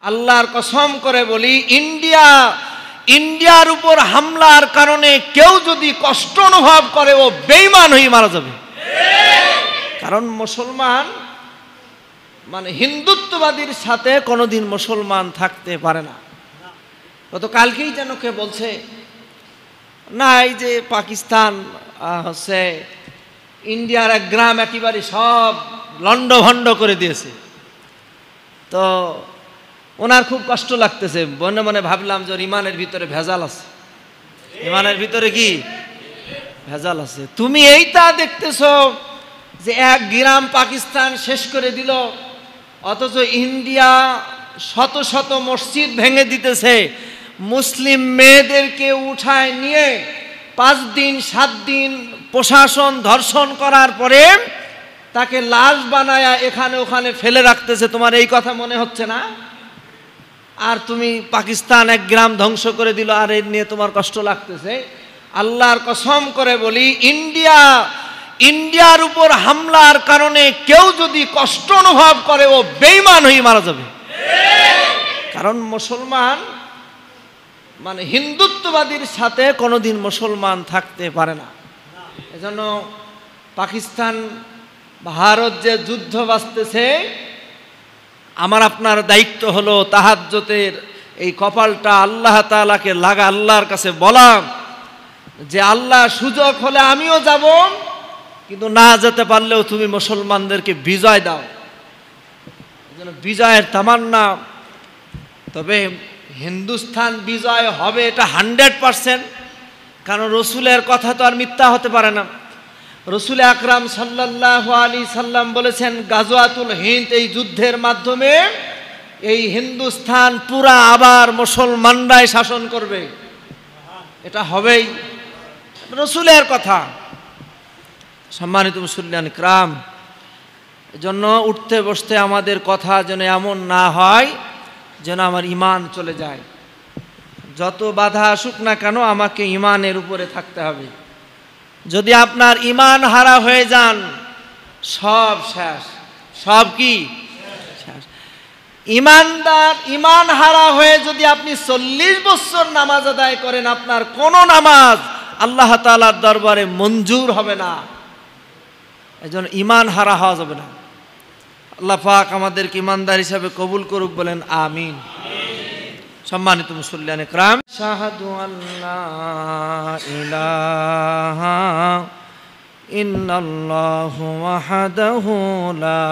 আল্লাহর কসম করে বলি, ইন্ডিয়ার উপর হামলার কারণে কেউ যদি কষ্ট অনুভব করে ও বেঈমান হয়ে মারা যাবে। কারণ মুসলমান মানে হিন্দুত্ববাদীর সাথে কোনোদিন মুসলমান থাকতে পারে না। গতকালকেই যেন কে বলছে না, এই যে পাকিস্তান হচ্ছে ইন্ডিয়ার এক গ্রাম একেবারে সব লন্ডভন্ড করে দিয়েছে। তো ওনার খুব কষ্ট লাগতেছে, মনে মনে ভাবলাম যে ইমানের ভিতরে ভেজাল আছে। ইমানের ভিতরে কি ভেজাল আছে? তুমি এইটা দেখতেছো যে এক গ্রাম পাকিস্তান শেষ করে দিল, অথচ ইন্ডিয়া শত শত মসজিদ ভেঙে দিতেছে, মুসলিম মেয়েদেরকে উঠায় নিয়ে 5 দিন 7 দিন প্রশাসন ধর্ষণ করার পরে তাকে লাশ বানায়া এখানে ওখানে ফেলে রাখতেছে। তোমার এই কথা মনে হচ্ছে না? আর তুমি পাকিস্তান এক গ্রাম ধ্বংস করে দিল, আর এর নিয়ে তোমার কষ্ট লাগতেছে? আল্লাহর কসম করে বলি, ইন্ডিয়ার উপর হামলার কারণে কেউ যদি কষ্ট অনুভব করে ও বেঈমান হয়ে মারা যাবে। কারণ মুসলমান মানে হিন্দুত্ববাদীর সাথে কোনোদিন মুসলমান থাকতে পারে না। এজন্য পাকিস্তান ভারত যে যুদ্ধ বাঁচতেছে, আমার আপনার দায়িত্ব হলো তাহাজ্জুদের এই কপালটা আল্লাহ তাআলাকে লাগা, আল্লাহর কাছে বলা যে আল্লাহ সুযোগ হলে আমিও যাব, কিন্তু না যেতে পারলেও তুমি মুসলমানদেরকে বিজয় দাও। এজন্য বিজয়ের তামান্না। তবে হিন্দুস্তান বিজয় হবে এটা 100%, কারণ রসুলের কথা তো আর মিথ্যা হতে পারে না। রসুল আকরাম সাল্লাল্লাহু আলাইহি সাল্লাম বলেছেন, গাজওয়াতুল হিন্দ এই যুদ্ধের মাধ্যমে এই হিন্দুস্তান পুরা আবার মুসলমানরাই শাসন করবে। এটা হবেই, রসুলের কথা। সম্মানিত মুসল্লিয়ান কিরাম, এজন্য উঠতে বসতে আমাদের কথা যেন এমন না হয় যেন আমার ঈমান চলে যায়। যত বাধা আসুক না কেন আমাকে ঈমানের উপরে থাকতে হবে। যদি আপনার ঈমান হারা হয়ে যান, সব শেষ। সব কি শেষ? ঈমান হারা হয়ে যদি আপনি 40 বছর নামাজ আদায় করেন, আপনার কোন নামাজ আল্লাহ তাআলার দরবারে মঞ্জুর হবে না। এজন্য ঈমান হারা হওয়া যাবে না। আল্লাহ পাক আমাদেরকে ঈমানদার হিসাবে কবুল করুক, বলেন আমিন। সম্মানিত মুসল্লিয়ানে কিরাম, শাহাদু আল্লা ইলাহা ইল্লাল্লাহু ওয়াহদাহু লা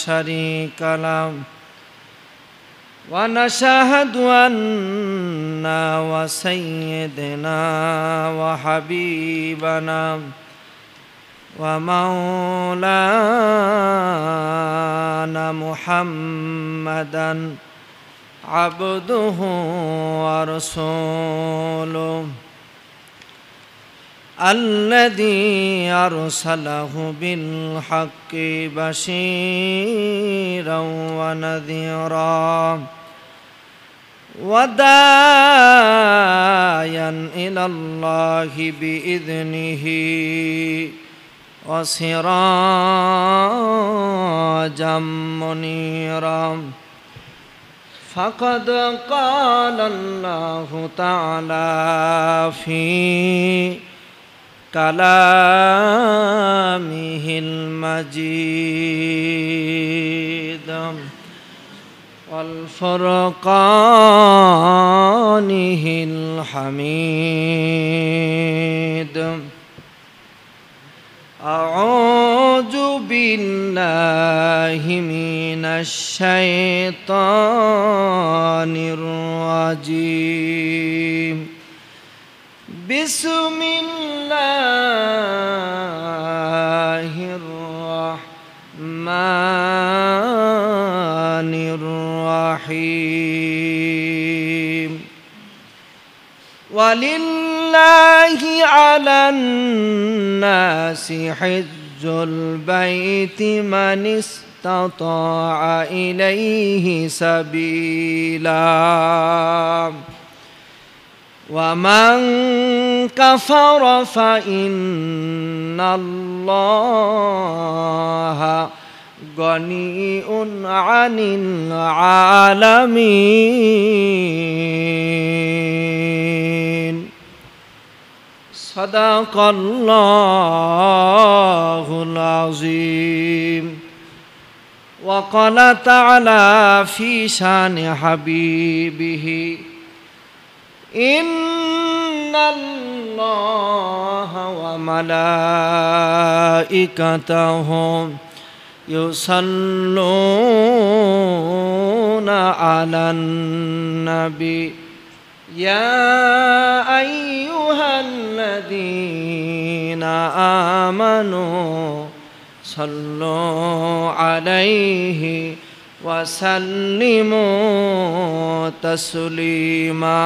শারীকা লাহু ওয়া নাশহাদু আন্না ওয়া সাইয়্যিদানা ওয়া হাবিবানা ওয়া মাওলানা মুহাম্মাদান আবদুহু ওয়া রাসূলুহু আল্লাযী আরসালাহু বিল হাক্কি বাশীরাও ওয়া নাযীরা ওয়া দা'iয়ান ইলাল্লাহি বিইذনিহি ওয়া সিরাজাম মুনীরা। فقد قال الله تعالى في كلامه المجيد والفرقانه الحميد. أعوذ بالله من الشيطان الرجيم. بسم الله الرحمن الرحيم. ولله على الناس حج البيت من استطاع إليه سبيلا ومن كفر فإن الله গনিউন আনিল আলামিন সাদাকাল্লাহুল আযীম ওয়া ক্বালা তাআলা ফি শানি হাবিবিহি ইন্নাল্লাহা ওয়া মালাইকাতাহু ইউসাল্লুনা আলান নবী ইয়া আইয়ুহাল্লাযীনা আমানু সাল্লু আলাইহি ওয়া সাল্লিমু তাসলিমা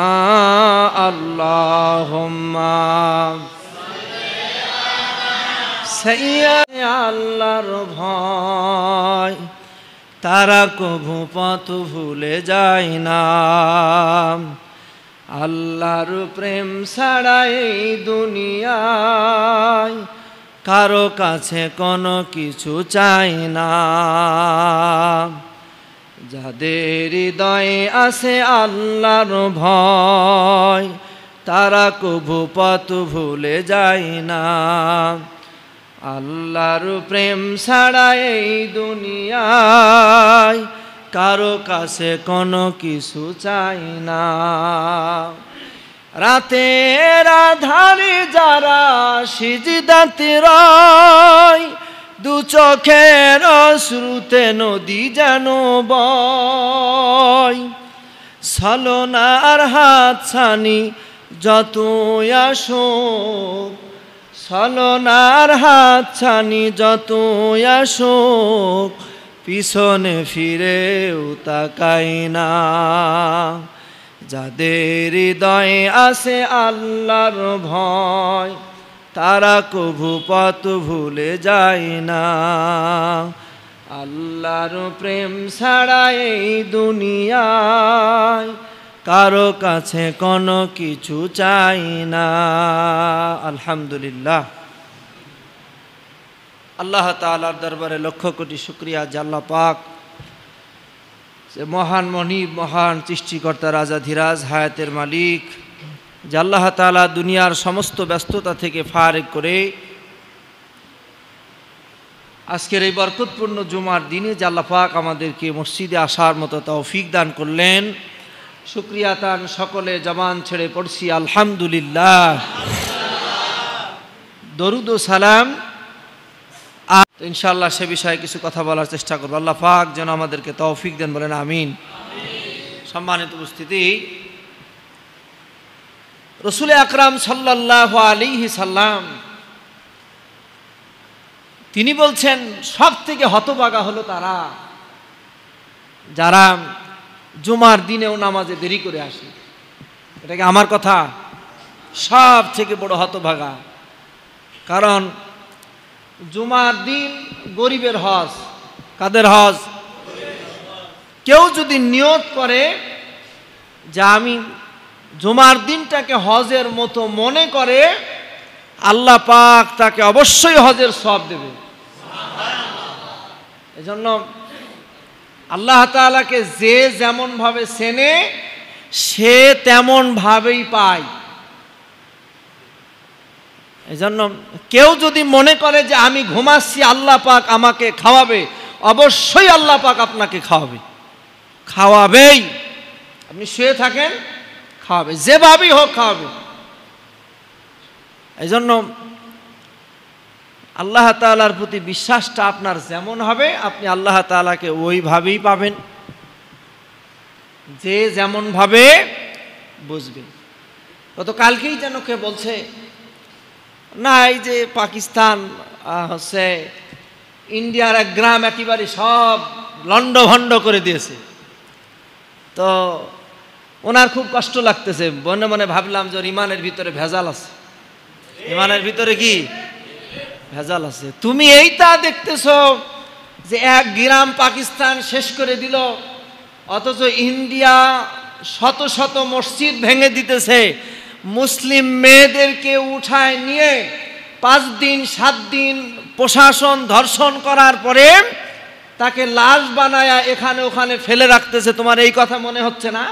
আল্লাহুম্মা আল্লাহর ভয় তারা কভু পথ ভুলে যায় না আল্লাহর প্রেম ছাড়া এই দুনিয়ায় কারো কাছে কোনো কিছু চাই না যাদের হৃদয়ে আছে আল্লাহর ভয় তারা কভু পথ ভুলে যায় না আল্লাহর প্রেম ছাড়া এই দুনিয়ায় কারো কাছে কোনো কিছু চাই না রাতের আধারে যারা সিজদাতে রয় দু চোখের অশ্রুতে নদী যেন বয় ছলনার হাতছানি যত আসুক ছলনার হাতছানি যত আসুক পিছনে ফিরেও তাকাই না যাদের হৃদয়ে আছে আল্লাহর ভয় তারা কভু পথ ভুলে যায় না আল্লাহর প্রেম ছাড়া এই দুনিয়ায় কারো কাছে কোনো কিছু চাই না আলহামদুলিল্লাহ আল্লাহ তাআলার দরবারে লক্ষ কোটি শুকরিয়া যে আল্লাহ পাক যে মহান মনিব মহান সৃষ্টিকর্তা রাজা ধীরাজ হায়াতের মালিক যে আল্লাহ তাআলা দুনিয়ার সমস্ত ব্যস্ততা থেকে ফারেক করে আজকের এই বরকতপূর্ণ জুমার দিনে যে আল্লাহ পাক আমাদেরকে মসজিদে আসার মতো তৌফিক দান করলেন শুকরিয়া তান সকলে জবান ছেড়ে পড়ছি আলহামদুলিল্লাহ দরুদ ও সালাম ইনশাআল্লাহ সে বিষয়ে কিছু কথা বলার চেষ্টা করব আল্লাহ পাক যেন আমাদেরকে তৌফিক দেন বলেন আমিন সম্মানিত উপস্থিতি রাসূল আকরাম সাল্লাল্লাহু আলাইহি সাল্লাম তিনি বলছেন সব থেকে হতভাগা হলো তারা যারা জুমার দিনেও নামাজে দেরি করে আসে এটা কি আমার কথা সব থেকে বড় হতভাগা কারণ জুমার দিন গরিবের হজ কাদের হজ কেউ যদি নিয়ত করে যে আমি জুমার দিনটাকে হজের মতো মনে করে আল্লাহ পাক তাকে অবশ্যই হজের সওয়াব দেবে এজন্য আল্লাহ তাআলাকে যে যেমন ভাবে চেনে সে তেমন ভাবেই পায় এজন্য কেউ যদি মনে করে যে আমি ঘুমাচ্ছি আল্লাহ পাক আমাকে খাওয়াবে অবশ্যই আল্লাহ পাক আপনাকে খাওয়াবেই আপনি শুয়ে থাকেন খাওয়াবে যেভাবেই হোক খাওয়াবে এজন্য আল্লাহ তাআলার প্রতি বিশ্বাসটা আপনার যেমন হবে আপনি আল্লাহ তাআলাকে ওইভাবেই পাবেন যে যেমন ভাবে বুঝবে গতকালকেই যেন কে বলছে না এই যে পাকিস্তান হচ্ছে ইন্ডিয়ার এক গ্রাম একেবারে সব লন্ডভন্ড করে দিয়েছে তো ওনার খুব কষ্ট লাগতেছে মনে মনে ভাবলাম যে ইমানের ভিতরে ভেজাল আছে ইমানের ভিতরে কি ভেজাল আছে তুমি এইটা দেখতেছো যে এক গ্রাম পাকিস্তান শেষ করে দিল অথচ ইন্ডিয়া শত শত মসজিদ ভেঙে দিতেছে মুসলিম মেয়েদেরকে উঠায় নিয়ে 5 দিন 7 দিন প্রশাসন ধর্ষণ করার পরে তাকে লাশ বানায়া এখানে ওখানে ফেলে রাখতেছে, তোমার এই কথা মনে হচ্ছে না?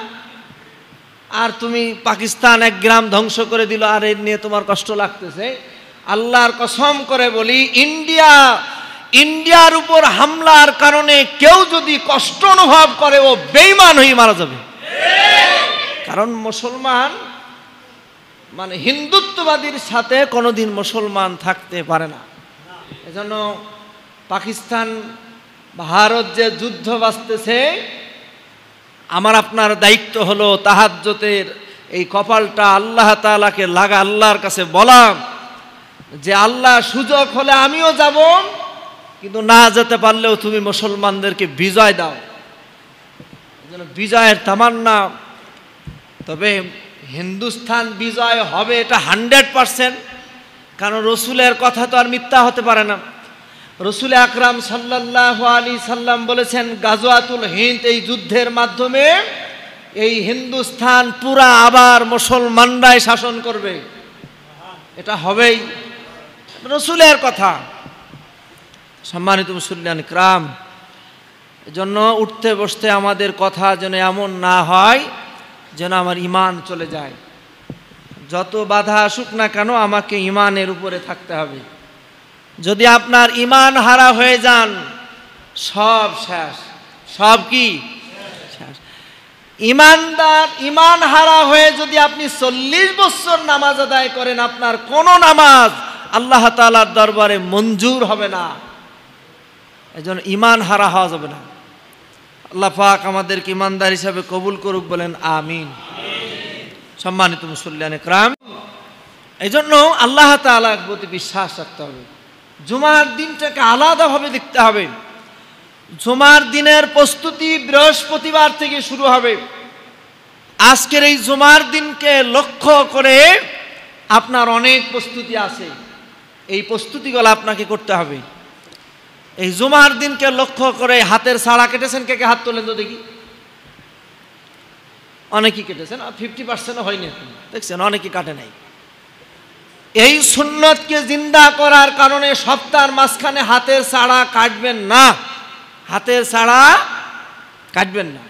আর তুমি পাকিস্তান 1 গ্রাম ধ্বংস করে দিল, আর এর নিয়ে তোমার কষ্ট লাগতেছে? আল্লাহর কসম করে বলি, ইন্ডিয়ার উপর হামলার কারণে কেউ যদি কষ্ট অনুভব করে, ও বেঈমান হয়ে মারা যাবে। কারণ মুসলমান মানে হিন্দুত্ববাদীর সাথে কোনোদিন মুসলমান থাকতে পারে না। এজন্য পাকিস্তান ভারত যে যুদ্ধ বাঁচতেছে, আমার আপনার দায়িত্ব হলো তাহাজ্জুদের এই কপালটা আল্লাহ তাআলাকে লাগা, আল্লাহর কাছে বলা যে আল্লাহ সুযোগ হলে আমিও যাব, কিন্তু না যেতে পারলেও তুমি মুসলমানদেরকে বিজয় দাও। যেন বিজয়ের তামান্না। তবে হিন্দুস্তান বিজয় হবে এটা 100%, কারণ রসুলের কথা তো আর মিথ্যা হতে পারে না। রসুল আকরাম সাল্লাল্লাহু আলাইহি সাল্লাম বলেছেন, গাজওয়াতুল হিন্দ এই যুদ্ধের মাধ্যমে এই হিন্দুস্তান পুরা আবার মুসলমানরাই শাসন করবে, এটা হবেই, রসুলের কথা। সম্মানিত মুসল্লিয়ান কিরাম, এজন্য উঠতে বসতে আমাদের কথা যেন এমন না হয় যেন আমার ঈমান চলে যায়। যত বাধা আসুক না কেন আমাকে ঈমানের উপরে থাকতে হবে। যদি আপনার ঈমান হারা হয়ে যান, সব শেষ। সব কি শেষ? ঈমান হারা হয়ে যদি আপনি 40 বছর নামাজ আদায় করেন, আপনার কোনো নামাজ আল্লাহ তাআলার দরবারে মঞ্জুর হবে না। এজন্য ঈমান হারা হওয়া যাবে না। আল্লাহ পাক আমাদেরকে ঈমানদার হিসাবে কবুল করুক, বলেন আমিন। সম্মানিত মুসল্লিয়ানে কিরাম, এজন্য আল্লাহ তাআলার প্রতি বিশ্বাস রাখতে হবে। জুমার দিনটাকে আলাদাভাবে দেখতে হবে। জুমার দিনের প্রস্তুতি বৃহস্পতিবার থেকে শুরু হবে। আজকের এই জুমার দিনকে লক্ষ্য করে আপনার অনেক প্রস্তুতি আছে, এই প্রস্তুতিগুলো আপনাকে করতে হবে। এই জুমার দিনকে লক্ষ্য করে হাতের ছাড়া কেটেছেন? কে কে হাত তোলেন তো দেখি। অনেকেই কেটেছেন, 50% হয়নি, দেখছেন অনেকেই কাটে নাই। এই সুন্নতকে জিন্দা করার কারণে সপ্তাহের মাঝখানে হাতের ছাড়া কাটবেন না, হাতের ছাড়া কাটবেন না।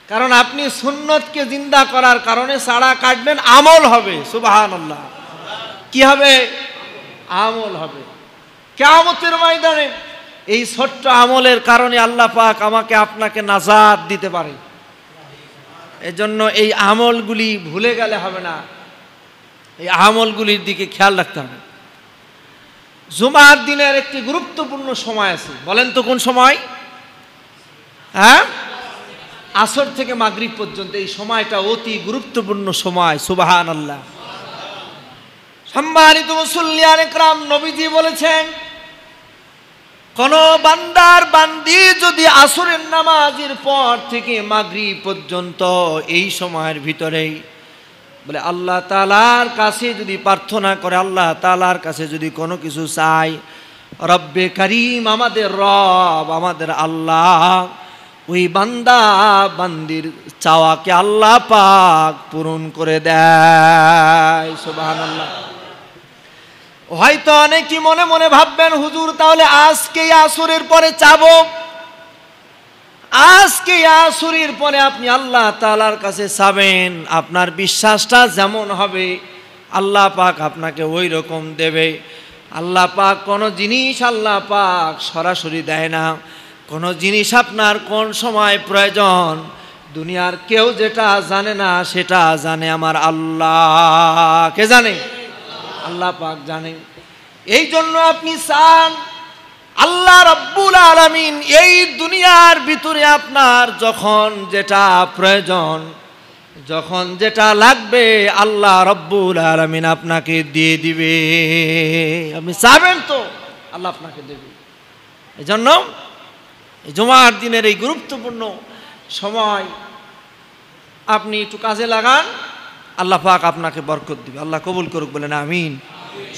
কারণ আপনি সুন্নতকে জিন্দা করার কারণে ছাড়া কাটবেন, আমল হবে। সুবহানাল্লাহ। কি হবে? আমল হবে। কিয়ামতের ময়দানে এই ছোট্ট আমলের কারণে আল্লাহ পাক আমাকে আপনাকে নাজাত দিতে পারে। এজন্য এই আমলগুলি ভুলে গেলে হবে না, এই আমলগুলির দিকে খেয়াল রাখতে হবে। জুমার দিনের একটি গুরুত্বপূর্ণ সময় আছে, বলেন তো কোন সময়? হ্যাঁ, আসর থেকে মাগরিব পর্যন্ত এই সময়টা অতি গুরুত্বপূর্ণ সময়। সুবহানাল্লাহ। সম্মানিত মুসল্লিয়ানে কিরাম, নবীজি বলেছেন, কোন বান্দার বান্দি যদি আসরের নামাজের পর থেকে মাগরিব পর্যন্ত এই সময়ের ভিতরেই বলে আল্লাহ তাআলার কাছে যদি প্রার্থনা করে, আল্লাহ তাআলার কাছে যদি কোনো কিছু চাই, রব্বে কারীম, আমাদের রব, আমাদের আল্লাহ, ওই বান্দা বান্দির চাওয়াকে আল্লাহ পাক পূরণ করে দেয়। সুবহানাল্লাহ। হয়তো অনেকেই মনে মনে ভাববেন, হুজুর তাহলে আজকে আসরের পরে চাবো, আজকে আসরের পরে আপনি আল্লাহ তাআলার কাছে চাবেন, আপনার বিশ্বাসটা যেমন হবে আল্লাহ পাক আপনাকে ওই রকম দেবে। আল্লাহ পাক কোনো জিনিস আল্লাহ পাক সরাসরি দেয় না। কোনো জিনিস আপনার কোন সময় প্রয়োজন দুনিয়ার কেউ যেটা জানে না, সেটা জানে আমার আল্লাহ। কে জানে? আল্লাহ পাক জানে। এই জন্য আপনি চান আল্লাহ রাব্বুল আলামিন এই দুনিয়ার ভিতরে আপনার যখন যেটা প্রয়োজন, যখন যেটা লাগবে, আল্লাহ রাব্বুল আলামিন আপনাকে দিয়ে দিবে। আপনি চাবেন তো আল্লাহ আপনাকে দেবে। এই জন্য জুমার দিনের এই গুরুত্বপূর্ণ সময় আপনি একটু কাজে লাগান, আল্লাহ পাক আপনাকে বরকত দিবে। আল্লাহ কবুল করুক, বলেন আমিন।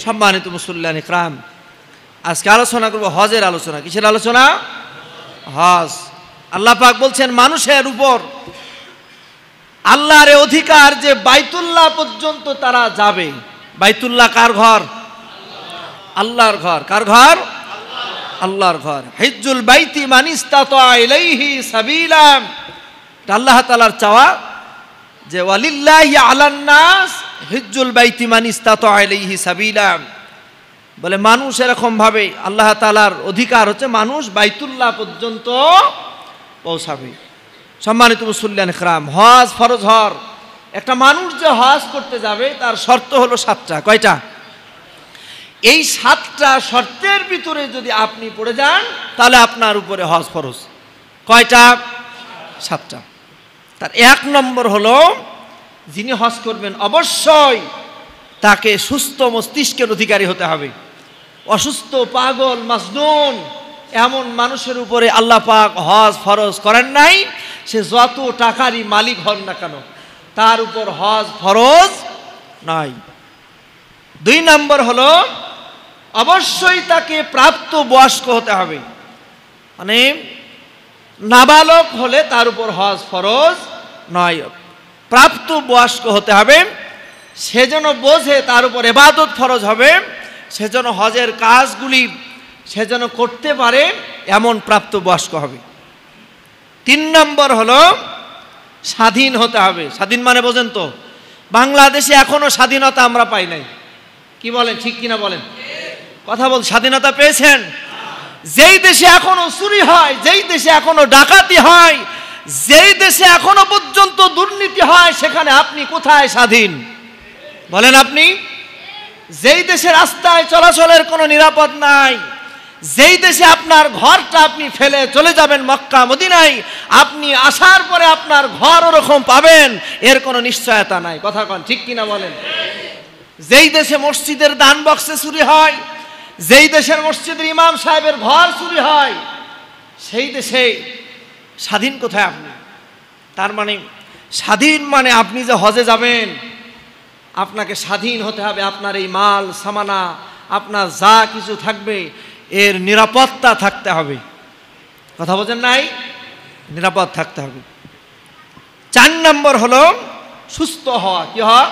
সম্মানিত মুসল্লিয়ানে কিরাম, আজকে আলোচনা করব হজের আলোচনা। কিসের আলোচনা? হজ। আল্লাহ পাক বলছেন মানুষের উপর আল্লাহর অধিকার যে বাইতুল্লাহ পর্যন্ত তারা যাবে। বাইতুল্লাহ কার ঘর? আল্লাহর ঘর। কার ঘর? আল্লাহর ঘর। হিজ্জুল বাইতি মান ইসতাতা ইলাইহি সাবিলা, আল্লাহ তাআলার চাওয়া যে ওয়ালিল্লাহি আলান নাস হিজ্জুল বাইতি মান ইসতাতা ইলাইহি সাবিলা, বলে মানুষ এরকম ভাবে আল্লাহ তাআলার অধিকার হচ্ছে মানুষ বাইতুল্লাহ পর্যন্ত পৌঁছাবে। সম্মানিত মুসল্লিয়ান ইকরাম, হজ ফরজ হওয়ার একটা মানুষ যে হজ করতে যাবে তার শর্ত হলো 7টা। কয়টা? এই 7টা শর্তের ভিতরে যদি আপনি পড়ে যান তাহলে আপনার উপরে হজ ফরজ। কয়টা? 7টা। তার 1 নম্বর হলো যিনি হজ করবেন অবশ্যই তাকে সুস্থ মস্তিষ্কের অধিকারী হতে হবে। অসুস্থ, পাগল, মাজনুন এমন মানুষের উপরে আল্লাহ পাক হজ ফরজ করেন নাই, সে যত টাকারই মালিক হন না কেন তার উপর হজ ফরজ নাই। 2 নম্বর হলো অবশ্যই তাকে প্রাপ্ত বয়স্ক হতে হবে, মানে নাবালক হলে তার উপর হজ ফরজ নয়, প্রাপ্ত বয়স্ক হতে হবে। সে যেন বোঝে তার উপর ইবাদত ফরজ হবে, সে যেন হজের কাজগুলি সে যেন করতে পারে, এমন প্রাপ্ত বয়স্ক হবে। 3 নম্বর হলো স্বাধীন হতে হবে। স্বাধীন মানে বোঝেন তো, বাংলাদেশে এখনো স্বাধীনতা আমরা পাই নাই। কি বলেন, ঠিক কিনা বলেন? কথা বল, স্বাধীনতা পেয়েছেন? যেই দেশে এখনো চুরি হয়, যেই দেশে এখনো ডাকাতি হয়, যেই দেশে এখনো পর্যন্ত দুর্নীতি হয়, সেখানে আপনি কোথায় স্বাধীন বলেন? আপনি যেই দেশে রাস্তায় চলাচলের কোনো নিরাপদ নাই, যেই দেশে আপনার ঘরটা আপনি ফেলে চলে যাবেন মক্কা মদিনায়, আপনি আসার পরে আপনার ঘর ওরকম পাবেন এর কোনো নিশ্চয়তা নাই। কথা কন, ঠিক কিনা বলেন? যেই দেশে মসজিদের দান বক্সে চুরি হয়, যেই দেশের মসজিদের ইমাম সাহেবের ঘর চুরি হয়, সেই দেশে স্বাধীন কোথায় আপনি? তার মানে স্বাধীন মানে আপনি যে হজে যাবেন আপনাকে স্বাধীন হতে হবে। আপনার এই মাল সামানা, আপনার যা কিছু থাকবে এর নিরাপত্তা থাকতে হবে। কথা বোঝেন নাই? নিরাপদ থাকতে হবে। 4 নম্বর হলো সুস্থ হওয়া। কি হওয়া?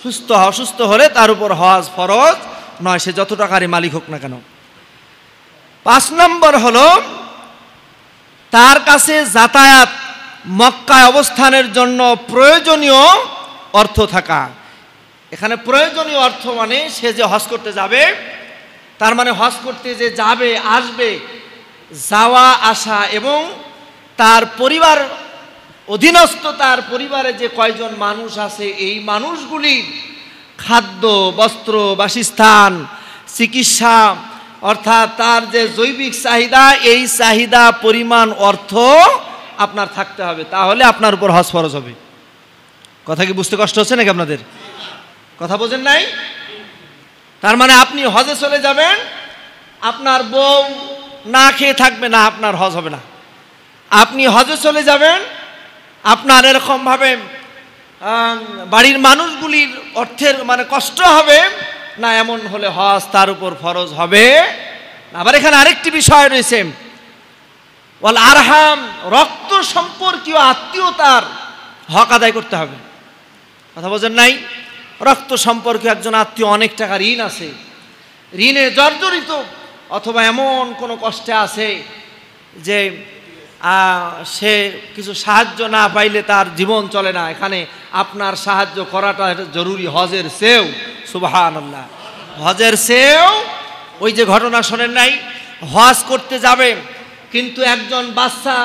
সুস্থ হওয়া। সুস্থ হলে তার উপর হজ ফরজ নয়, সে যত টাকারই মালিক হোক না কেন। 5 নম্বর হলো তার কাছে যাতায়াত, মক্কায় অবস্থানের জন্য প্রয়োজনীয় অর্থ থাকা। এখানে প্রয়োজনীয় অর্থ মানে সে যে হজ করতে যাবে, তার মানে হজ করতে যে যাবে আসবে, যাওয়া আসা এবং তার পরিবার অধীনস্থ, তার পরিবারে যে কয়জন মানুষ আছে এই মানুষগুলির খাদ্য, বস্ত্র, বাসস্থান, চিকিৎসা, অর্থাৎ তার যে জৈবিক চাহিদা, এই চাহিদা পরিমাণ অর্থ আপনার থাকতে হবে, তাহলে আপনার উপর হজ ফরজ হবে। কথা কি বুঝতে কষ্ট হচ্ছে নাকি আপনাদের? কথা বোঝেন নাই? তার মানে আপনি হজে চলে যাবেন, আপনার বউ না খেয়ে থাকবে না, আপনার হজ হবে না। আপনি হজে চলে যাবেন, আপনার এরকমভাবে বাড়ির মানুষগুলির অর্থের মানে কষ্ট হবে না, এমন হলে হজ তার উপর ফরজ হবে। আবার এখানে আরেকটি বিষয় রয়েছে, ওয়াল আরহাম, রক্ত সম্পর্কীয় আত্মীয়তার হক আদায় করতে হবে। কথা বোঝেন নাই? রক্ত সম্পর্কে একজন আত্মীয় অনেক টাকা ঋণ আছে, ঋণে জর্জরিত, অথবা এমন কোনো কষ্টে আছে যে সে কিছু সাহায্য না পাইলে তার জীবন চলে না, এখানে আপনার সাহায্য করাটা জরুরি হজের চেয়েও। সুবহানাল্লাহ, হজের চেয়েও। ওই যে ঘটনা শোনেন নাই, হজ করতে যাবে কিন্তু একজন বাচ্চা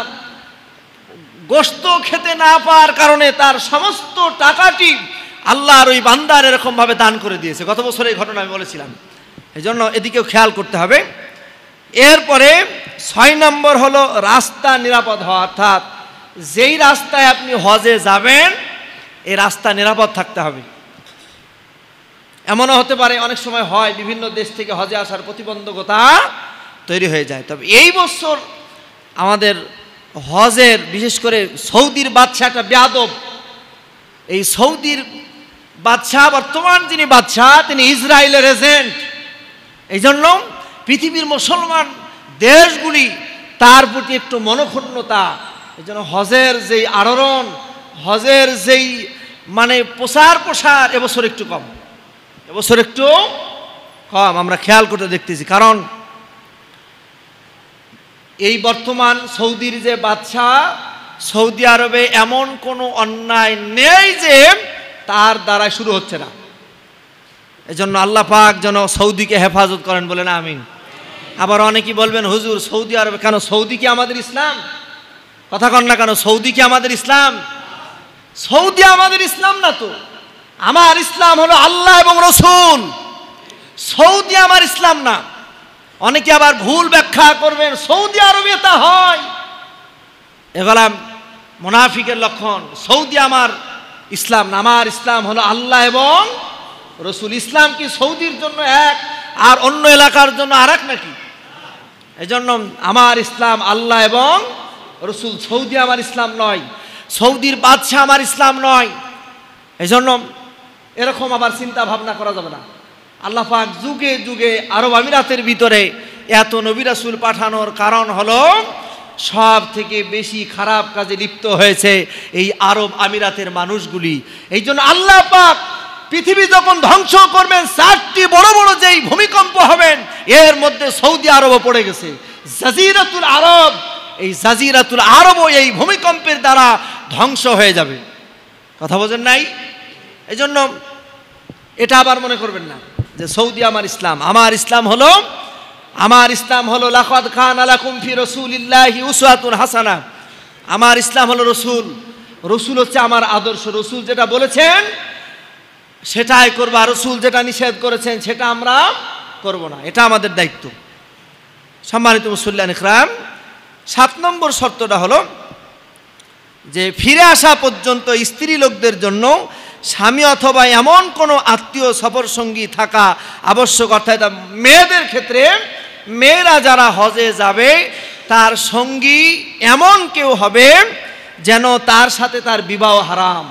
গোশত খেতে না পাওয়ার কারণে তার সমস্ত টাকাটি আল্লাহর ওই বান্দার এরকমভাবে দান করে দিয়েছে। গত বছর এই ঘটনা আমি বলেছিলাম, এই জন্য এদিকেও খেয়াল করতে হবে। এরপরে 6 নম্বর হলো রাস্তা নিরাপদ হওয়া, অর্থাৎ যেই রাস্তায় আপনি হজে যাবেন এই রাস্তা নিরাপদ থাকতে হবে। এমনও হতে পারে, অনেক সময় হয় বিভিন্ন দেশ থেকে হজে আসার প্রতিবন্ধকতা তৈরি হয়ে যায়। তবে এই বছর আমাদের হজের, বিশেষ করে সৌদির বাদশাহটা বেয়াদব। এই সৌদির বাদশাহ, বর্তমান যিনি বাদশাহ, তিনি ইসরায়েলের এজেন্ট। এই জন্য পৃথিবীর মুসলমান দেশগুলি তার প্রতি একটু মনক্ষুণ্ণতা। এই জন্য হজের যেই আলোড়ন, হজের যেই মানে প্রসার এবছর একটু কম, এবছর একটু কম আমরা খেয়াল করতে দেখতেছি। কারণ এই বর্তমান সৌদির যে বাদশাহ, সৌদি আরবে এমন কোনো অন্যায় নেই যে তার দ্বারা শুরু হচ্ছে না। এজন্য আল্লাহ পাক যেন সৌদিকে হেফাজত করেন, বলেন আমিন। আবার অনেকেই বলবেন, হুজুর সৌদি আরবে কেন? সৌদি কি আমাদের ইসলাম? কথা কন না কেন? সৌদি কি আমাদের ইসলাম? সৌদি আমাদের ইসলাম না তো। আমার ইসলাম হলো আল্লাহ এবং রসুল। সৌদি আমার ইসলাম না। অনেকে আবার ভুল ব্যাখ্যা করবেন, সৌদি আরবে তা হয়, এগুলা মুনাফিকের লক্ষণ। সৌদি আমার ইসলাম না, আমার ইসলাম হলো আল্লাহ এবং রসুল। ইসলাম কি সৌদির জন্য এক আর অন্য এলাকার জন্য আর এক নাকি? এজন্য আমার ইসলাম আল্লাহ এবং রসুল। সৌদি আমার ইসলাম নয়, সৌদির বাদশাহ আমার ইসলাম নয়। এজন্য এরকম আবার চিন্তা ভাবনা করা যাবে না। আল্লাহ পাক যুগে যুগে আরব আমিরাতের ভিতরে এত নবী রাসূল পাঠানোর কারণ হলো সব থেকে বেশি খারাপ কাজে লিপ্ত হয়েছে এই আরব আমিরাতের মানুষগুলি। এই জন্য আল্লাহ পাক পৃথিবী যখন ধ্বংস করবেন, 4টি বড় বড় যেই ভূমিকম্প হবেন, এর মধ্যে সৌদি আরবও পড়ে গেছে। জাজিরাতুল আরব, এই জাজিরাতুল আরবও এই ভূমিকম্পের দ্বারা ধ্বংস হয়ে যাবে। কথা বোঝেন নাই? এই জন্য এটা আবার মনে করবেন না যে সৌদি আমার ইসলাম। আমার ইসলাম হলো লাকাদ কানা লাকুম ফি রাসূলিল্লাহি উসওয়াতুন হাসানাহ। আমার ইসলাম হলো রসুল। রসুল হচ্ছে আমার আদর্শ। রসুল যেটা বলেছেন সেটাই করব, আর রসুল যেটা নিষেধ করেছেন সেটা আমরা করব না। এটা আমাদের দায়িত্ব। সম্মানিত মুসল্লিয়ান ইকরাম, 7 নম্বর শর্তটা হলো যে ফিরে আসা পর্যন্ত স্ত্রী লোকদের জন্য স্বামী অথবা এমন কোনো আত্মীয় সফর সঙ্গী থাকা আবশ্যক। অর্থাৎ মেয়েদের ক্ষেত্রে, মেয়েরা যারা হজে যাবে তার সঙ্গী এমন কেউ হবে যেন তার সাথে তার বিবাহ হারাম।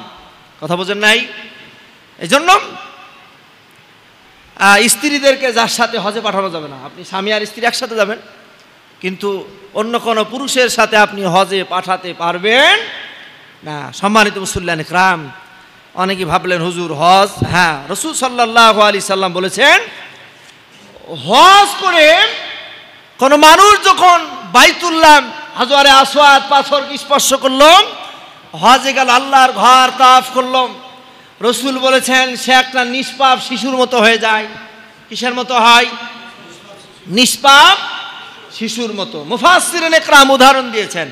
কথা বোঝেন নাই? এই জন্য স্ত্রীদেরকে যার সাথে হজে পাঠানো যাবে না। আপনি স্বামী আর স্ত্রী একসাথে যাবেন, কিন্তু অন্য কোনো পুরুষের সাথে আপনি হজে পাঠাতে পারবেন না। সম্মানিত মুসল্লিয়ান ইকরাম, অনেকে ভাবলেন হুজুর হজ, হ্যাঁ রাসূল সাল্লাল্লাহু আলাইহি সাল্লাম বলেছেন, হজ করে কোন মানুষ যখন বাইতুল্লাহ হাজরে আসওয়াদ পাথর স্পর্শ করলো, হজে গেল, আল্লাহর ঘর তাওয়াফ করলো, রাসূল বলেছেন সে একটা নিষ্পাপ শিশুর মতো হয়ে যায়। কিসের মতো হয়? নিষ্পাপ শিশুর মতো। মুফাসসিরিন ইকরাম উদাহরণ দিয়েছেন।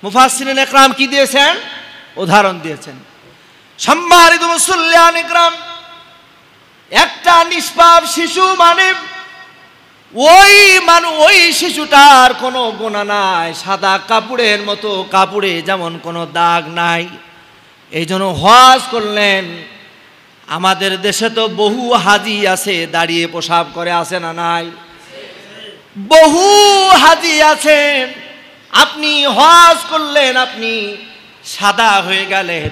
মুফাসসিরিন ইকরাম কি দিয়েছেন? উদাহরণ দিয়েছেন। সম্মানিত মুসল্লিয়ান ইকরাম, একটা নিষ্পাপ শিশু মানে ওই শিশুটার কোনো গুনাহ নাই, সাদা কাপড়ের মতো, কাপড়ে যেমন কোনো দাগ নাই। এই জন্য হজ করলেন। আমাদের দেশে তো বহু হাজি আছে দাঁড়িয়ে প্রসাব করে, আছে না নাই? বহু হাজি আছেন। আপনি হজ করলেন, আপনি সাদা হয়ে গেলেন।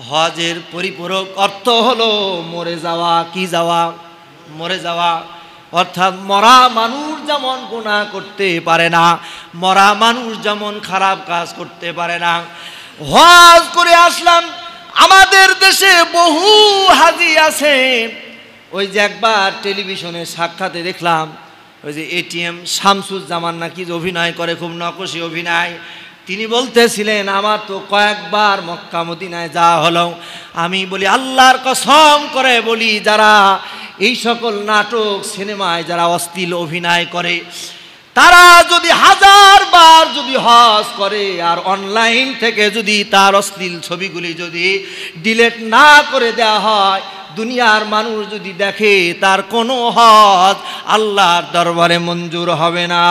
হজের পরিপূরক অর্থ হলো মরে যাওয়া। কি যাওয়া? মরে যাওয়া। অর্থাৎ মরা মানুষ যেমন গুনাহ করতে পারে না, মরা মানুষ যেমন খারাপ কাজ করতে পারে না। হজ করে আসলাম, আমাদের দেশে বহু হাজি আছে। ওই যে একবার টেলিভিশনে সাক্ষাতে দেখলাম, ওই যে এটিএম শামসুজ্জামান নাকি অভিনয় করে, খুব নকশি অভিনয়। তিনি বলতেছিলেন আমার তো কয়েকবার মক্কা মদিনায় যাওয়া হলো। আমি বলি আল্লাহর কসম করে বলি, যারা এই সকল নাটক সিনেমায় যারা অশ্লীল অভিনয় করে, তারা যদি 1000 বার যদি হজ করে আর অনলাইন থেকে যদি তার অশ্লীল ছবিগুলি যদি ডিলিট না করে দেওয়া হয়, দুনিয়ার মানুষ যদি দেখে, তার কোনো হজ আল্লাহর দরবারে মঞ্জুর হবে না।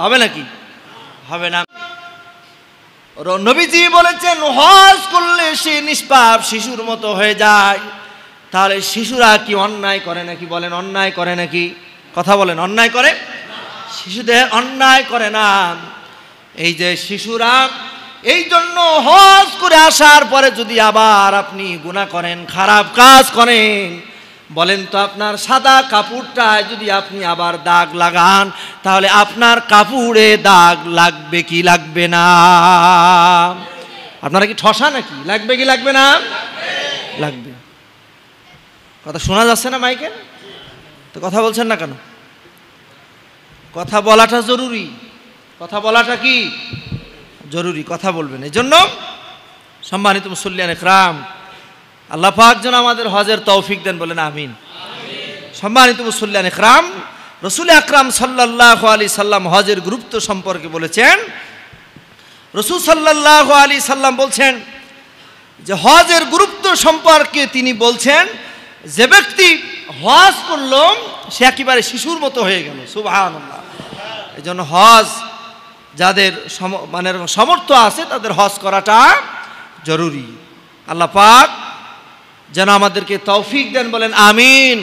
হবে নাকি? হবে না। নবীজি বলেছেন হজ করলে সে নিষ্পাপ শিশুর মতো হয়ে যায়। তাহলে শিশুরা কি অন্যায় করে নাকি? বলেন অন্যায় করে নাকি? কথা বলেন, অন্যায় করে? শিশুদের অন্যায় করে না। এই যে শিশুরা, এই জন্য হজ করে আসার পরে যদি আবার আপনি গুনাহ করেন, খারাপ কাজ করেন, বলেন তো আপনার সাদা কাপড়টায় যদি আপনি আবার দাগ লাগান, তাহলে আপনার কাপড়ে দাগ লাগবে কি লাগবে না? আপনারা কি ঠসা নাকি? লাগবে কি লাগবে না? লাগবে। কথা শোনা যাচ্ছে না মাইকে? তো কথা বলছেন না কেন? কথা বলাটা জরুরি। কথা বলাটা কি জরুরি, কথা বলবেন। এই জন্য সম্মানিত মুসল্লিয়ান ইকরাম, আল্লাহ পাক যেন আমাদের হজের তৌফিক দেন, বলেন আমিন। সম্মানিত মুসল্লিয়ান ইকরাম, রাসূল আকরাম সাল্লাল্লাহু আলাইহি সাল্লাম হজের গুরুত্ব সম্পর্কে বলেছেন। রাসূল সাল্লাল্লাহু আলাইহি সাল্লাম বলছেন যে হজের গুরুত্ব সম্পর্কে তিনি বলছেন, যে ব্যক্তি হজ করল সে একেবারে শিশুর মতো হয়ে গেল। সুবহানাল্লাহ। এই জন্য হজ যাদের মানে সামর্থ্য আছে তাদের হজ করাটা জরুরি। আল্লাহ পাক যেন আমাদেরকে তৌফিক দেন, বলেন আমিন।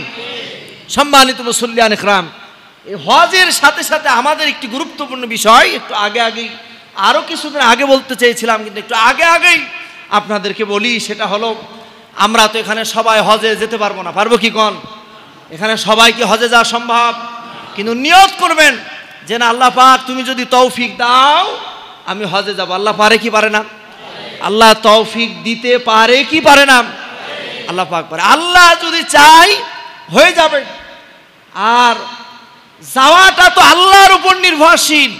সম্মানিত মুসল্লিয়ান ইকরাম, এই হজের সাথে সাথে আমাদের একটি গুরুত্বপূর্ণ বিষয় একটু আগেই আরও কিছুদিন আগে বলতে চেয়েছিলাম, কিন্তু একটু আগেই আপনাদেরকে বলি। সেটা হলো, আমরা তো এখানে সবাই হজে যেতে পারবো না, পারবো কি কোন? এখানে সবাই কি হজে যাওয়া সম্ভব? কিন্তু নিয়ত করবেন যে না, আল্লাহ পাক তুমি যদি তৌফিক দাও আমি হজে যাব। আল্লাহ পারে কি পারে না? আল্লাহ তৌফিক দিতে পারে কি পারে না? আল্লাহ পাক পারে। আল্লাহ যদি চাই হয়ে যাবে। আর যাওয়াটা তো আল্লাহর উপর নির্ভরশীল।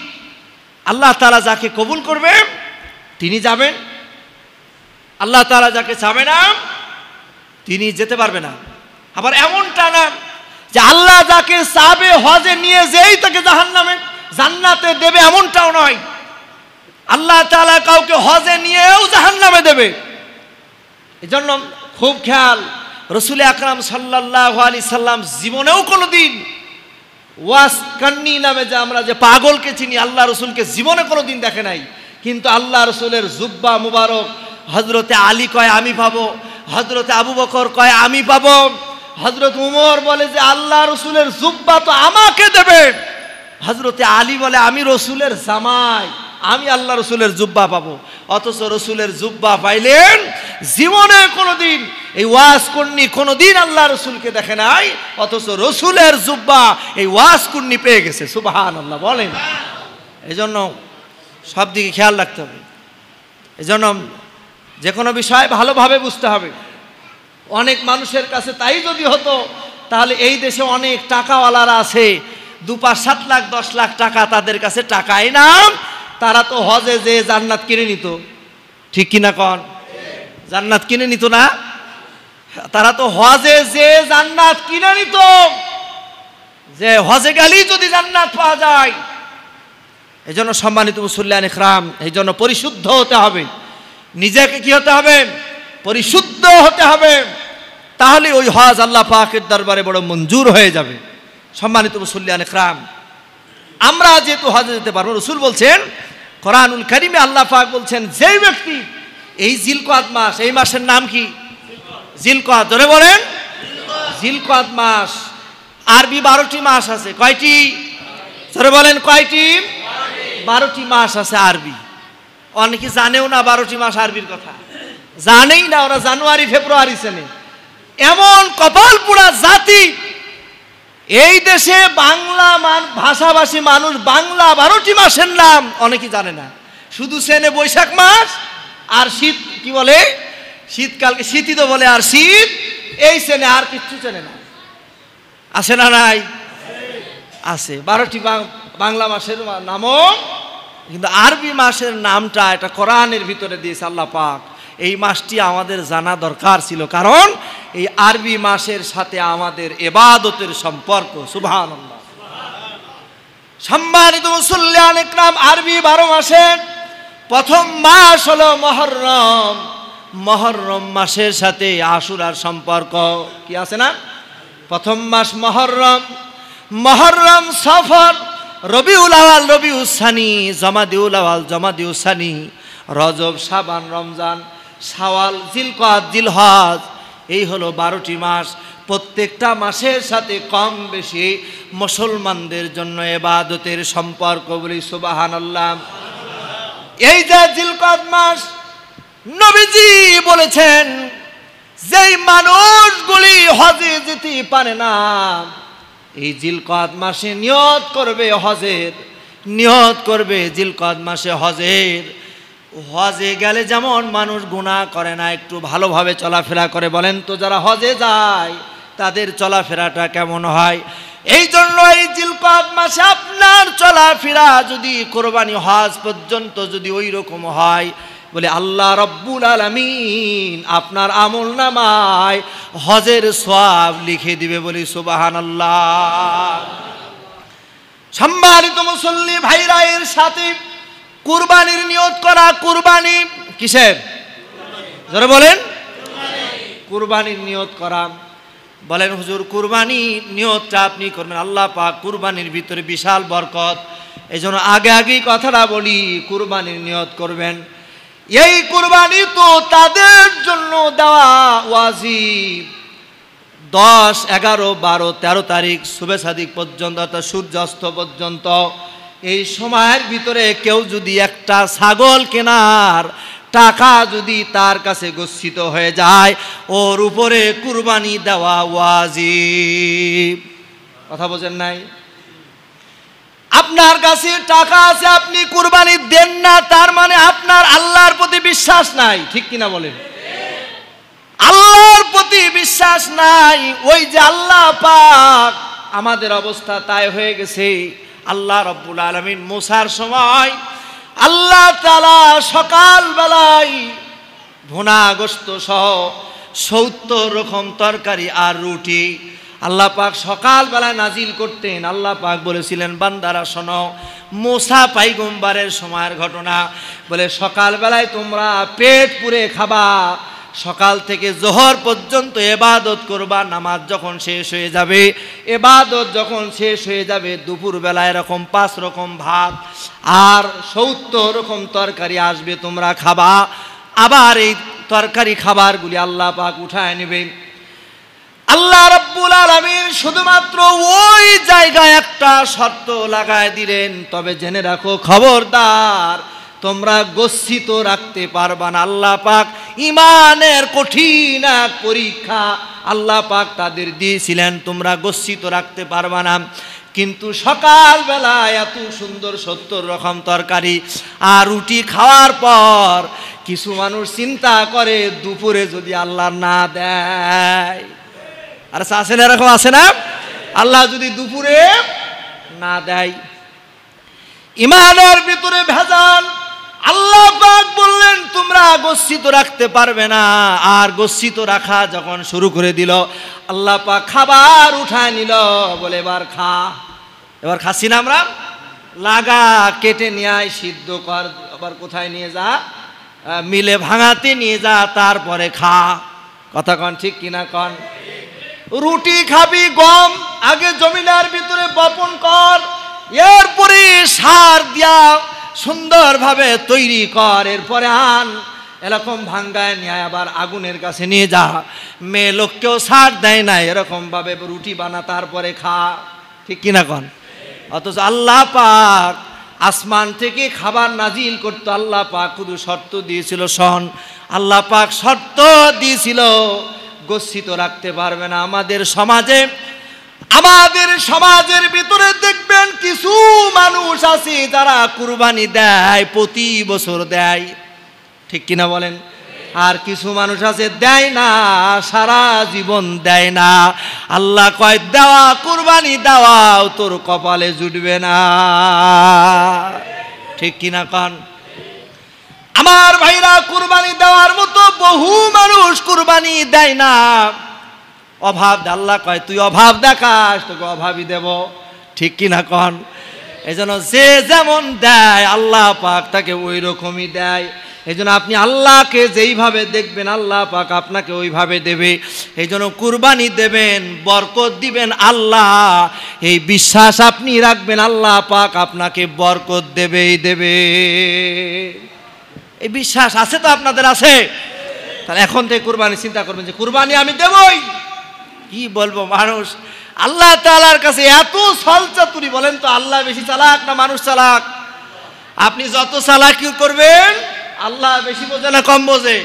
আল্লাহ তাআলা যাকে কবুল করবে তিনি যাবেন, আল্লাহ তাআলা যাকে চাবে না তিনি যেতে পারবে না। আবার এমনটা না যে আল্লাহ যাকে চাবে হজে নিয়ে যেই তাকে জান্নাতে দেবে, এমনটাও নয়। আল্লাহ তাআলা কাউকে হজে নিয়েও জাহান্নামে দেবে। এজন্য খুব খেয়াল, রাসূল আকরাম সাল্লাল্লাহু আলাইহি সাল্লাম জীবনেও কোনোদিন ওয়াস কান্নি নামে যে আমরা যে পাগলকে চিনি, আল্লাহ রসুলকে জীবনে কোনোদিন দেখে নাই। কিন্তু আল্লাহ রসুলের জুব্বা মুবারক হযরতে আলী কয় আমি পাবো, হযরতে আবু বকর কয় আমি পাবো, হযরত উমর বলে যে আল্লাহ রসুলের জুব্বা তো আমাকে দেবে, হযরতে আলী বলে আমি রসুলের জামাই, আমি আল্লাহ রসুলের জুব্বা পাবো। অথচ রসুলের জুব্বা পাইলেন, জীবনে কোনোদিন এই ওয়াজ কুন্নি কোনোদিন আল্লাহ রসুলকে দেখে নাই, অথচ রসুলের জুব্বা এই ওয়াজ কুন্নি পেয়ে গেছে। সুবহানাল্লাহ বলেন। এই জন্য সব দিকে খেয়াল রাখতে হবে। এই জন্য যে কোনো বিষয় ভালোভাবে বুঝতে হবে। অনেক মানুষের কাছে তাই যদি হতো, তাহলে এই দেশে অনেক টাকাওয়ালারা আছে, 2-5-7 লাখ 10 লাখ টাকা তাদের কাছে টাকাই না, তারা তো হজে যে জান্নাত কিনে নিত। ঠিক কিনা কন? জান্নাত কিনে নিত না? তারা তো হজে যে জান্নাত কিনে নিত, যে হজে গেলেই যদি জান্নাত পাওয়া যায়। এই জন্য সম্মানিত মুসল্লিয়ান ইকরাম, এই জন্য পরিশুদ্ধ হতে হবে। নিজেকে কি হতে হবে? পরিশুদ্ধ হতে হবে। তাহলে ওই হজ আল্লাহ পাকের দরবারে বড় মঞ্জুর হয়ে যাবে। সম্মানিত মুসল্লিয়ান ইকরাম, আমরা যেহেতু হজে যেতে পারবো, রাসূল বলছেন কোরআনুল কারীমে আল্লাহ পাক বলছেন, যেই ব্যক্তি এই জিলকদ মাস, এই মাসের নাম কি? জিলকদ। ধরে বলেন জিলকদ মাস। আরবি 12টি মাস আছে। কয়টি? ধরে বলেন কয়টি? 12টি মাস আছে আরবি। অনেকে জানেও না 12টি মাস আরবির কথা, জানেই না। ওরা জানুয়ারি ফেব্রুয়ারি চেনে। এমন কপাল পোড়া জাতি, এই দেশে বাংলা ভাষাভাষী মানুষ বাংলা 12টি মাসের নাম অনেকে জানে না, শুধু চেনে বৈশাখ মাস আর শীত। কি বলে? শীতকালকে শীতই তো বলে, আর শীত এই চেনে, আর কিচ্ছু চেনে না। আছে না নাই? আছে 12টি বাংলা মাসের নামও, কিন্তু আরবি মাসের নামটা এটা কোরআনের ভিতরে দিয়েছে আল্লাহ পাক। এই মাসটি আমাদের জানা দরকার ছিল, কারণ এই আরবি মাসের সাথে আমাদের ইবাদতের সম্পর্ক। সুবহানাল্লাহ। সম্মানিত মুসল্লিয়ান ইকরাম, আরবি 12 মাসের প্রথম মাস হলো মুহররম। মুহররম মাসের সাথে আশুরার সম্পর্ক কি আছে না? প্রথম মাস মুহররম, মুহররম, সফর, রবিউল আওয়াল, রবিউল সানি, জমাদিউল আওয়াল, জমাদিউল সানি, রজব, শাবান, রমজান, শাওয়াল, জিলকদ, জিলহজ। এই হলো 12টি মাস। প্রত্যেকটা মাসের সাথে কম বেশি মুসলমানদের জন্য ইবাদতের সম্পর্ক। বলি সুবহানাল্লাহ। এই যে জিলকদ মাস, নবীজি বলেছেন যেই মানুষগুলি হজে যেতে পারে না, এই জিলকদ মাসে নিয়ত করবে হজের, নিয়ত করবে জিলকদ মাসে হজের। হজে গেলে যেমন মানুষ গুনাহ করে না, একটু ভালোভাবে চলাফেরা করে। বলেন তো, যারা হজে যায় তাদের চলাফেরাটা কেমন হয়? এই জন্য এই জিলকদ মাসে আপনার চলাফেরা যদি কোরবানি হজ পর্যন্ত যদি ওই রকম হয়, বলে আল্লাহ রব্বুল আলামিন আপনার আমলনামায় হজের সওয়াব লিখে দিবে, বলি সুবহানাল্লাহ। সম্মানিত মুসল্লি ভাইরা, এর সাথে কুরবানির নিয়ত করা। কুরবানি কিসের? যারা বলেন কুরবানির নিয়ত করা। বলেন হুজুর কুরবানি নিয়তটা আপনি করবেন, আল্লাহ পাক কুরবানির ভিতরে বিশাল বরকত, এই জন্য আগে আগেই কথাটা বলি, কুরবানির নিয়ত করবেন। এই কুরবানি তো তাদের জন্য দেওয়া ওয়াজিব 10, 11, 12, 13 তারিখ শুভে সাদিক পর্যন্ত, অর্থাৎ সূর্যাস্ত পর্যন্ত। এই সময়ের ভিতরে কেউ যদি একটা ছাগল কেনার টাকা যদি তার কাছে গচ্ছিত হয়ে যায়, ওর উপরে কুরবানি দেওয়া ওয়াজিব। কথা বোঝেন নাই? আপনার কাছে টাকা আছে, আপনি কুরবানি দেন না, তার মানে আপনার আল্লাহর প্রতি বিশ্বাস নাই। ঠিক কিনা বলেন? আল্লাহর প্রতি বিশ্বাস নাই। ওই যে আল্লাহ পাক, আমাদের অবস্থা তাই হয়ে গেছে। আল্লাহ রব্বুল আলামিন মুসার সময় আল্লাহ তাআলা সকাল বেলায় ভুনা গোশত সহ 70 রকম তরকারি আর রুটি আল্লাহ পাক সকাল বেলায় নাজিল করতেন। আল্লাহ পাক বলেছিলেন, বান্দারা শোনো, মুসা পয়গম্বরের সময়ের ঘটনা, বলে সকাল বেলায় তোমরা পেট পুরে খাবা, সকাল থেকে জোহর পর্যন্ত ইবাদত করবা, নামাজ যখন শেষ হয়ে যাবে, ইবাদত যখন শেষ হয়ে যাবে, দুপুর বেলায় এরকম 5 রকম ভাত আর 70 রকম তরকারি আসবে, তোমরা খাবা। আবার এই তরকারি খাবারগুলি আল্লাহ পাক উঠায় নেবে। আল্লাহ রাব্বুল আলামিন শুধুমাত্র ওই জায়গায় একটা শর্ত লাগায় দিলেন, তবে জেনে রাখো, খবরদার তোমরা গচ্ছিত রাখতে পারবা না। আল্লাহ পাক ইমানের কঠিন এক পরীক্ষা আল্লাহ পাক তাদের দিয়েছিলেন, তোমরা গচ্ছিত রাখতে পারবা না। কিন্তু সকাল বেলায় এত সুন্দর 70 রকম তরকারি আর রুটি খাওয়ার পর কিছু মানুষ চিন্তা করে, দুপুরে যদি আল্লাহ না দেয়, আর আছে না, এরকম আছে না, আল্লাহ যদি দুপুরে না দেয়, ইমানের ভিতরে ভেজাল। আল্লাহ পাক বললেন তোমরা গচ্ছিত রাখতে পারবে না। আর গচ্ছিত রাখা যখন শুরু করে দিল, আল্লাহ পাক খাবার উঠায় নিল, বলে এবার খা। এবার খাচ্ছি না আমরা, লাগা কেটে নিয়ে আয়, সিদ্ধ কর, আবার কোথায় নিয়ে যা, মিলে ভাঙাতে নিয়ে যা, তারপরে খা। কথা কন ঠিক কিনা কন? রুটি খাবি, গম আগে জমিনের ভিতরে বপন কর, এরপরে সার দিয়া সুন্দরভাবে তৈরি কর, এরপরে আন, এরকম ভাঙ্গায় নিয়ে আবার আগুনের কাছে নিয়ে যা। মেয়ে লোককেও সার দেয় না, এরকম ভাবে রুটি বানা, তারপরে খা। ঠিক কিনা কন? অথচ আল্লাহ পাক আসমান থেকে খাবার নাজিল করতো। আল্লাহ পাক শুধু শর্ত দিয়েছিল, শোন, আল্লাহ পাক শর্ত দিয়েছিল গচ্ছিত রাখতে পারবে না। আমাদের সমাজের ভিতরে দেখবেন কিছু মানুষ আছে যারা কুরবানি দেয়, প্রতি বছর দেয়। ঠিক কিনা বলেন? আর কিছু মানুষ আছে দেয় না, সারা জীবন দেয় না। আল্লাহ কয়, দেওয়া কুরবানি দেওয়াও তোর কপালে জুটবে না। ঠিক কিনা কন? আমার ভাইরা, কুরবানি দেওয়ার মতো বহু মানুষ কুরবানি দেয় না, অভাব। আল্লাহ কয়, তুই অভাব দেখাস, তোকে অভাবই দেব। ঠিক কিনা কন? এই জন্য যে যেমন দেয় আল্লাহ পাক তাকে ওই রকমই দেয়। এই জন্য আপনি আল্লাহকে যেইভাবে দেখবেন, আল্লাহ পাক আপনাকে ওইভাবে দেবে। এই জন্য কুরবানি দেবেন, বরকত দিবেন আল্লাহ, এই বিশ্বাস আপনি রাখবেন, আল্লাহ পাক আপনাকে বরকত দেবেই দেবে। এই বিশ্বাস আছে তো আপনাদের? আছে? তাহলে এখন থেকে কুরবানি চিন্তা করবেন যে কুরবানি আমি দেবই। কি বলবো, মানুষ আল্লাহ তাআলার কাছে এত ছলচাতুরি, বলেন তো আল্লাহ বেশি চালাক না মানুষ চালাক? আপনি যত চালাকি করবেন, আল্লাহ বেশি বোঝে না কম বোঝে?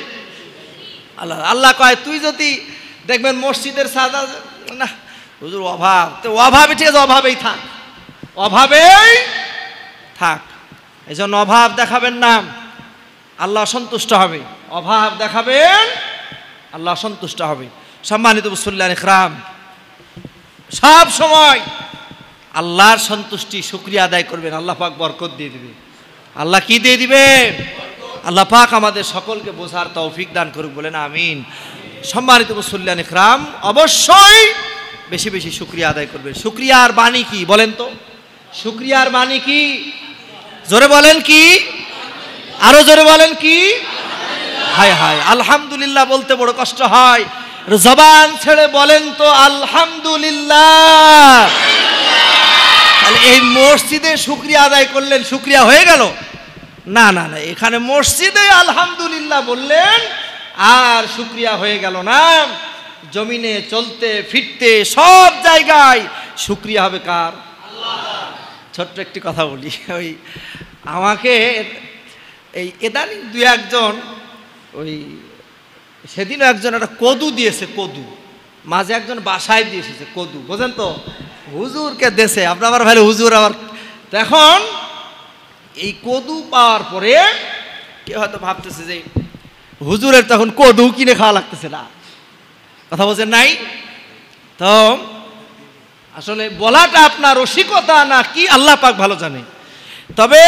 আল্লাহ কয়, তুই যদি দেখবেন মসজিদের সাদা না হুজুর অভাব, তো অভাবে ঠিক আছে, অভাবেই থাক, অভাবেই থাক। এই জন্য অভাব দেখাবেন না, আল্লাহ সন্তুষ্ট হবে। অভাব দেখাবেন, আল্লাহ সন্তুষ্ট হবে। সম্মানিত মুসল্লিয়ান ইকরাম, সব সময় আল্লাহর সন্তুষ্টি, শুকরিয়া আদায় করবেন, আল্লাহ পাক বরকত দিয়ে দিবে। আল্লাহ কি দিয়ে দিবে? আল্লাহ পাক আমাদের সকলকে বোঝার তৌফিক দান করুক, বলেন আমিন। সম্মানিত মুসল্লিয়ান ইকরাম, অবশ্যই বেশি বেশি শুকরিয়া আদায় করবেন। শুকরিয়ার বাণী কি বলেন তো? শুকরিয়ার বাণী কি? জোরে বলেন কি? আরো জোরে বলেন কি? হায় হায়, আলহামদুলিল্লাহ বলতে বড় কষ্ট হয়। জবান ছেড়ে বলেন তো আলহামদুলিল্লাহ। তাহলে এই মসজিদে শুকরিয়া আদায় করলেন, শুকরিয়া হয়ে গেল? না না না, এখানে মসজিদে আলহামদুলিল্লাহ বললেন আর শুকরিয়া হয়ে গেল না। জমিনে চলতে ফিরতে সব জায়গায় শুকরিয়া হবে কার? ছোট্ট একটি কথা বলি, ওই আমাকে এই এদানিং দুই একজন, ওই সেদিনও একজন একটা কদু দিয়েছে, কদু মাঝে একজন বাসায় দিয়ে এসেছে কদু, বোঝেন তো, হুজুরকে দেশে। আপনার আবার ভাই হুজুর আবার, এখন এই কদু পাওয়ার পরে কেউ হয়তো ভাবতেছে যে হুজুরের তখন কদু কিনে খাওয়া লাগতেছে না, কথা বলছেন নাই তো। আসলে বলাটা আপনার রসিকতা না কি আল্লাহ পাক ভালো জানে। তবে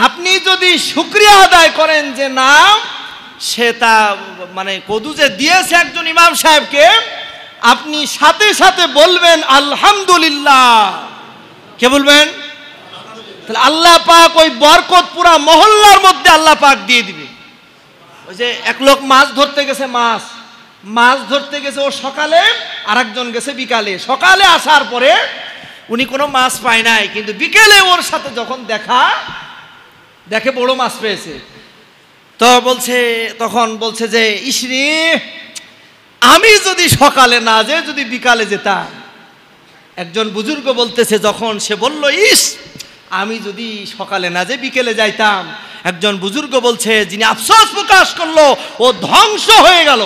আপনি যদি শুকরিয়া আদায় করেন যে না, সে তা মানে কদু যে দিয়েছে একজন ইমাম সাহেবকে, আপনি সাথে সাথে বলবেন আলহামদুলিল্লাহ। কে বলবেন? তাহলে আল্লাহ পাক ওই বরকত পুরা মহল্লার মধ্যে আল্লাহ পাক দিয়ে দিবে। ওই যে এক লোক মাছ ধরতে গেছে, মাছ ধরতে গেছে ও সকালে, আর একজন গেছে বিকালে। সকালে আসার পরে উনি কোনো মাছ পায় নাই, কিন্তু বিকেলে ওর সাথে যখন দেখে বড় মাছ পেয়েছে, তো তখন বলছে যে ইসরি, আমি যদি সকালে না যেয়ে যদি বিকালে যেতাম। একজন বুজুর্গ বলতেছে, যখন সে বলল ইস আমি যদি সকালে না যেয়ে বিকেলে যাইতাম, একজন বুজুর্গ বলছে, যিনি আফসোস প্রকাশ করলো ও ধ্বংস হয়ে গেল।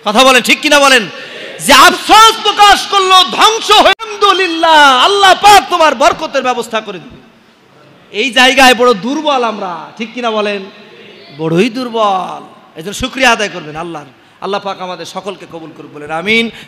কথা বলেন ঠিক কিনা বলেন? যে আফসোস প্রকাশ করলো ধ্বংস হয়ে, আলহামদুলিল্লাহ আল্লাহ পাক তোমার বরকতের ব্যবস্থা করে দিবে। এই জায়গায় বড় দুর্বল আমরা, ঠিক কিনা বলেন? বড়ই দুর্বল। এজন্য শুকরিয়া আদায় করবেন আল্লাহর। আল্লাহ পাক আমাদের সকলকে কবুল করুক, বলেন আমিন।